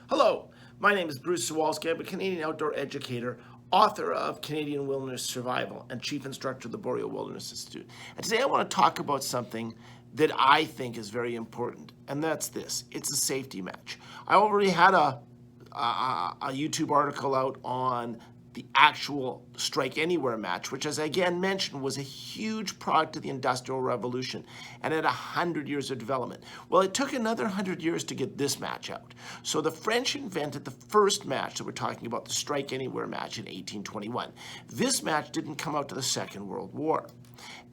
Hello, my name is Bruce Sawalski. I'm a Canadian outdoor educator, author of Canadian Wilderness Survival, and chief instructor of the Boreal Wilderness Institute. And today I want to talk about something that I think is very important, and that's this. It's a safety match. I already had a YouTube article out on the actual Strike Anywhere match, which, as I again mentioned, was a huge product of the Industrial Revolution and had 100 years of development. Well, it took another 100 years to get this match out. So the French invented the first match that we're talking about, the Strike Anywhere match in 1821. This match didn't come out to the Second World War.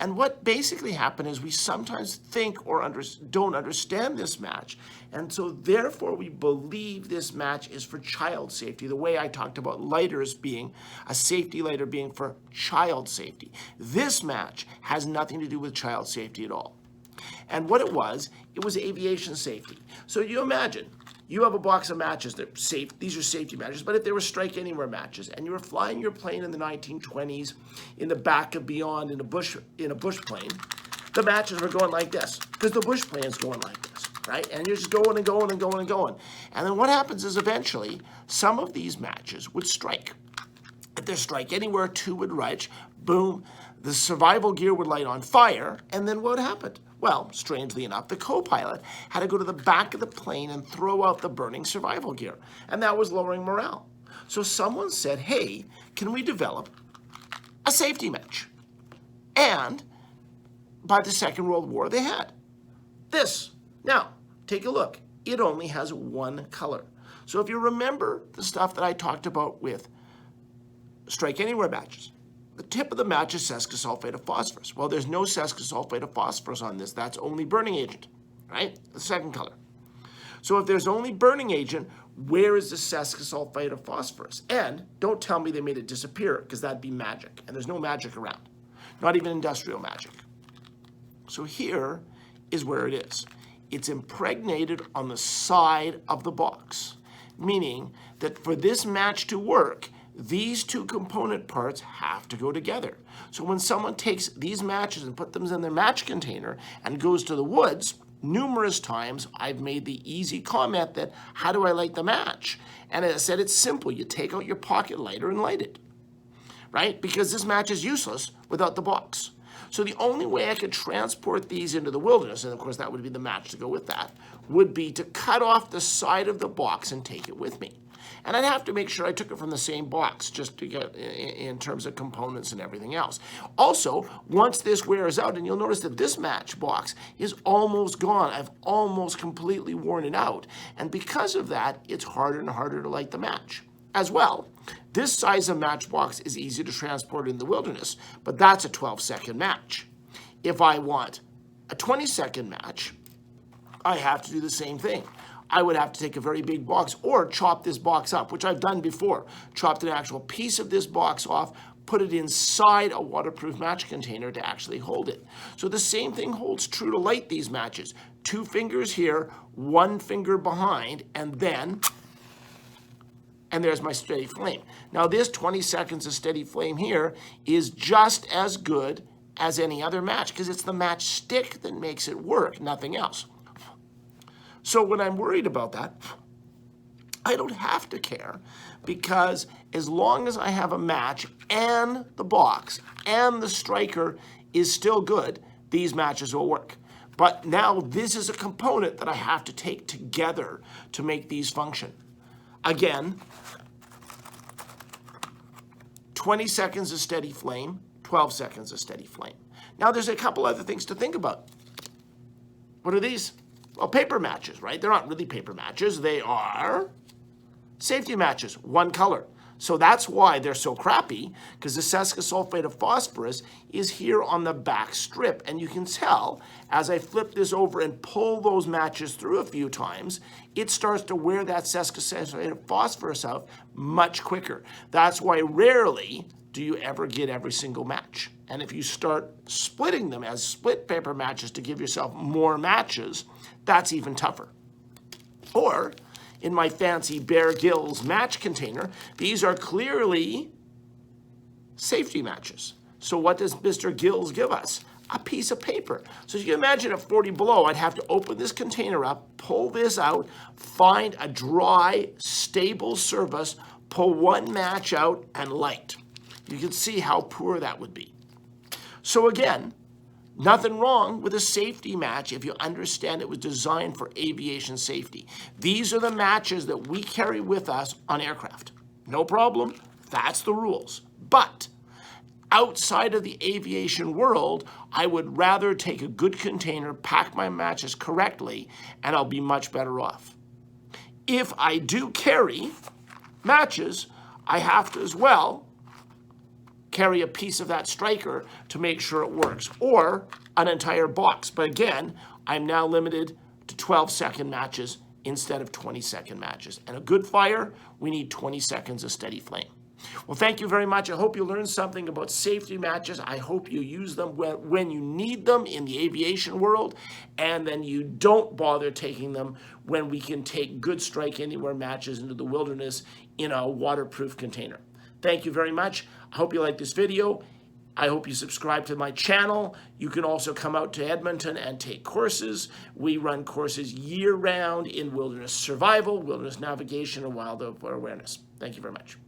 And what basically happened is we sometimes think or don't understand this match. And so therefore we believe this match is for child safety, the way I talked about lighters being, a safety lighter being for child safety. This match has nothing to do with child safety at all. And what it was aviation safety. So you imagine, you have a box of matches that are safe. These are safety matches, but if they were Strike Anywhere matches and you were flying your plane in the 1920s in the back of Beyond in a bush plane, the matches were going like this because the bush plane's going like this, right? And you're just going and going and going and going. And then what happens is eventually some of these matches would strike. If their Strike Anywhere 2 would reach, boom, the survival gear would light on fire, and then what happened? Well, strangely enough, the co-pilot had to go to the back of the plane and throw out the burning survival gear, and that was lowering morale. So someone said, hey, can we develop a safety match? And by the Second World War, they had this. Now, take a look. It only has one color. So if you remember the stuff that I talked about with Strike Anywhere matches, the tip of the match is sesquisulfate of phosphorus. Well, there's no sesquisulfate of phosphorus on this. That's only burning agent, right? The second color. So if there's only burning agent, where is the sesquisulfate of phosphorus? And don't tell me they made it disappear, because that'd be magic. And there's no magic around, not even industrial magic. So here is where it is. It's impregnated on the side of the box, meaning that for this match to work, these two component parts have to go together. So when someone takes these matches and put them in their match container and goes to the woods, numerous times I've made the easy comment that, how do I light the match? And I said, it's simple. You take out your pocket lighter and light it, right? Because this match is useless without the box. So the only way I could transport these into the wilderness, and of course that would be the match to go with that, would be to cut off the side of the box and take it with me. And I'd have to make sure I took it from the same box just to get in terms of components and everything else. Also, once this wears out, and you'll notice that this match box is almost gone. I've almost completely worn it out. And because of that, it's harder and harder to light the match. As well, this size of matchbox is easy to transport in the wilderness, but that's a 12-second match. If I want a 20-second match, I have to do the same thing. I would have to take a very big box or chop this box up, which I've done before. Chopped an actual piece of this box off, put it inside a waterproof match container to actually hold it. So the same thing holds true to light these matches. 2 fingers here, 1 finger behind, and there's my steady flame. Now this 20 seconds of steady flame here is just as good as any other match because it's the match stick that makes it work, nothing else. So when I'm worried about that, I don't have to care because as long as I have a match and the box and the striker is still good, these matches will work. But now this is a component that I have to take together to make these function. Again, 20 seconds of steady flame, 12 seconds of steady flame. Now there's a couple other things to think about. What are these? Well, paper matches, right? They're not really paper matches. They are safety matches, one color. So that's why they're so crappy, because the sesquisulfate of phosphorus is here on the back strip. And you can tell, as I flip this over and pull those matches through a few times, it starts to wear that sesquisulfate of phosphorus out much quicker. That's why rarely do you ever get every single match. And if you start splitting them as split paper matches to give yourself more matches, that's even tougher. Or, in my fancy Bear Grylls match container, these are clearly safety matches. So what does Mr. Gills give us? a piece of paper. So as you can imagine at 40 below, I'd have to open this container up, pull this out, find a dry, stable surface, pull one match out, and light. You can see how poor that would be. So again, nothing wrong with a safety match if you understand it was designed for aviation safety. These are the matches that we carry with us on aircraft. No problem. That's the rules. But outside of the aviation world, I would rather take a good container, pack my matches correctly, and I'll be much better off. If I do carry matches, I have to as well carry a piece of that striker to make sure it works, or an entire box. But again, I'm now limited to 12-second matches instead of 20-second matches. And a good fire, we need 20 seconds of steady flame. Well, thank you very much. I hope you learned something about safety matches. I hope you use them when you need them in the aviation world, and then you don't bother taking them when we can take good strike anywhere matches into the wilderness in a waterproof container. Thank you very much. I hope you like this video. I hope you subscribe to my channel. You can also come out to Edmonton and take courses. We run courses year-round in wilderness survival, wilderness navigation, and wildlife awareness. Thank you very much.